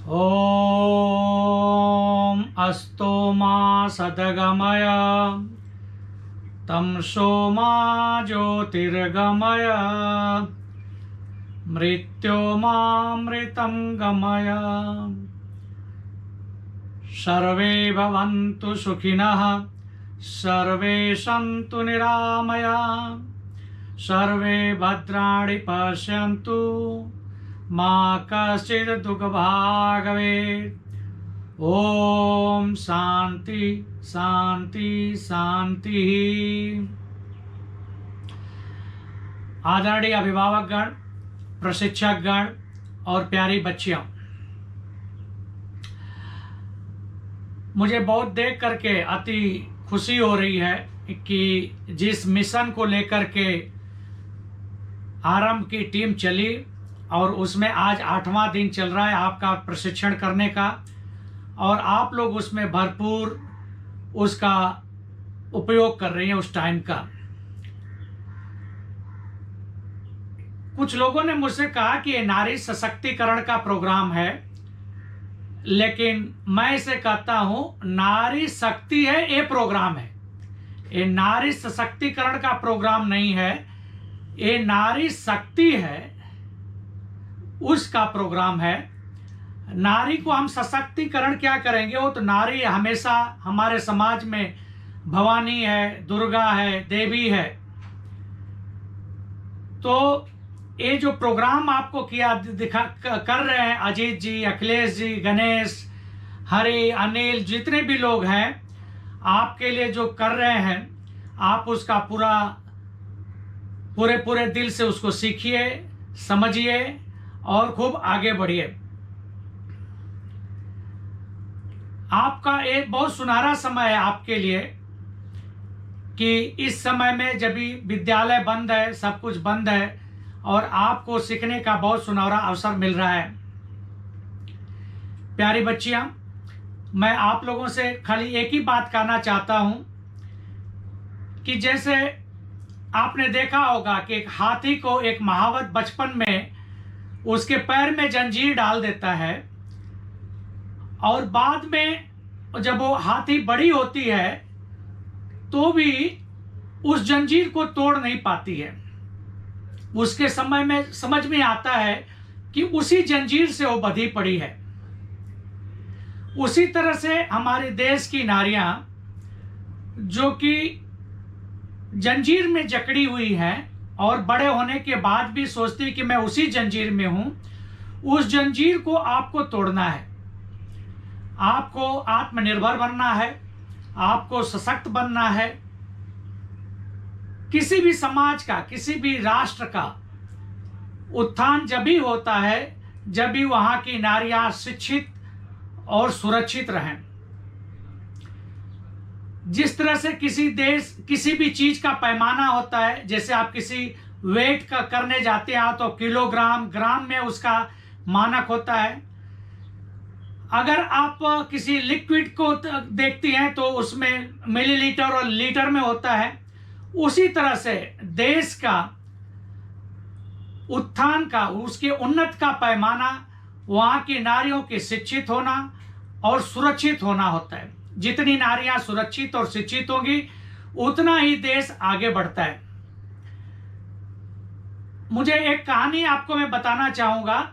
ॐ अस्तो मा सद्गमय तमसो मा ज्योतिर्गमय मृत्योर्मामृतं गमय। सर्वे भवन्तु सुखिनः, सर्वे सन्तु निरामयाः, सर्वे भद्राणि पश्यन्तु मा कश्चित् दुःखभाग् भवेत्। ओम शांति शांति शांति। आदरणीय अभिभावकगण, प्रशिक्षकगण और प्यारी बच्चियों, मुझे बहुत देख करके अति खुशी हो रही है कि जिस मिशन को लेकर के आरंभ की टीम चली और उसमें आज 8वां दिन चल रहा है आपका प्रशिक्षण करने का, और आप लोग उसमें भरपूर उसका उपयोग कर रहे हैं उस टाइम का। कुछ लोगों ने मुझसे कहा कि ये नारी सशक्तिकरण का प्रोग्राम है, लेकिन मैं इसे कहता हूं नारी शक्ति है ये प्रोग्राम है। ये नारी सशक्तिकरण का प्रोग्राम नहीं है, ये नारी शक्ति है उसका प्रोग्राम है। नारी को हम सशक्तिकरण क्या करेंगे? वो तो नारी हमेशा हमारे समाज में भवानी है, दुर्गा है, देवी है। तो ये जो प्रोग्राम आपको किया कर रहे हैं अजीत जी, अखिलेश जी, गणेश, हरि, अनिल, जितने भी लोग हैं आपके लिए जो कर रहे हैं, आप उसका पूरे दिल से उसको सीखिए, समझिए और खूब आगे बढ़िए। आपका एक बहुत सुनहरा समय है आपके लिए कि इस समय में जब भी विद्यालय बंद है, सब कुछ बंद है और आपको सीखने का बहुत सुनहरा अवसर मिल रहा है। प्यारी बच्चियां, मैं आप लोगों से खाली एक ही बात कहना चाहता हूं कि जैसे आपने देखा होगा कि एक हाथी को एक महावत बचपन में उसके पैर में जंजीर डाल देता है और बाद में जब वो हाथी बड़ी होती है तो भी उस जंजीर को तोड़ नहीं पाती है। उसके समय में समझ में आता है कि उसी जंजीर से वो बंधी पड़ी है। उसी तरह से हमारे देश की नारियां जो कि जंजीर में जकड़ी हुई हैं और बड़े होने के बाद भी सोचती कि मैं उसी जंजीर में हूं, उस जंजीर को आपको तोड़ना है। आपको आत्मनिर्भर बनना है, आपको सशक्त बनना है। किसी भी समाज का, किसी भी राष्ट्र का उत्थान जब भी होता है जब भी वहां की नारियां शिक्षित और सुरक्षित रहें। जिस तरह से किसी देश, किसी भी चीज का पैमाना होता है, जैसे आप किसी वेट का करने जाते हैं तो किलोग्राम, ग्राम में उसका मानक होता है। अगर आप किसी लिक्विड को देखती हैं तो उसमें मिलीलीटर और लीटर में होता है। उसी तरह से देश का उत्थान का, उसके उन्नत का पैमाना वहां की नारियों के शिक्षित होना और सुरक्षित होना होता है। जितनी नारियां सुरक्षित और शिक्षित होंगी उतना ही देश आगे बढ़ता है। मुझे एक कहानी आपको मैं बताना चाहूंगा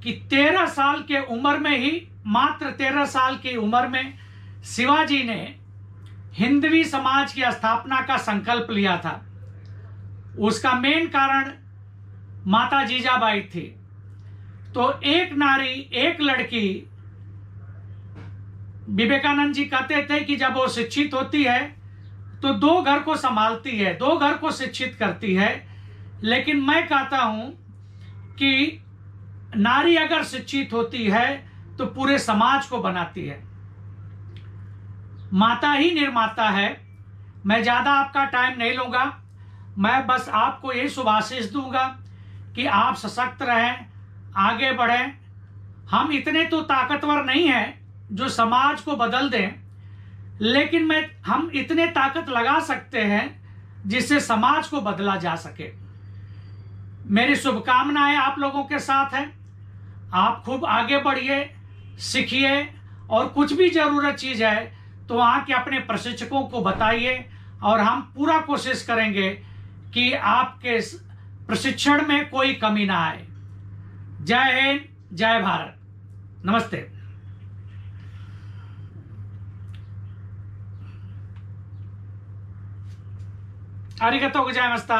कि 13 साल के उम्र में ही, मात्र 13 साल की उम्र में शिवाजी ने हिंदवी समाज की स्थापना का संकल्प लिया था। उसका मेन कारण माता जीजाबाई थी। तो एक नारी, एक लड़की, विवेकानंद जी कहते थे कि जब वो शिक्षित होती है तो 2 घर को संभालती है, 2 घर को शिक्षित करती है। लेकिन मैं कहता हूं कि नारी अगर शिक्षित होती है तो पूरे समाज को बनाती है। माता ही निर्माता है। मैं ज्यादा आपका टाइम नहीं लूंगा, मैं बस आपको यही शुभाशीष दूंगा कि आप सशक्त रहें, आगे बढ़ें। हम इतने तो ताकतवर नहीं हैं जो समाज को बदल दें, लेकिन हम इतने ताकत लगा सकते हैं जिससे समाज को बदला जा सके। मेरी शुभकामनाएं आप लोगों के साथ है। आप खूब आगे बढ़िए, सीखिए, और कुछ भी ज़रूरत चीज़ है तो वहाँ के अपने प्रशिक्षकों को बताइए, और हम पूरा कोशिश करेंगे कि आपके प्रशिक्षण में कोई कमी ना आए। जय हिंद, जय भारत, नमस्ते। आरिगतो गोजाइमास्ता।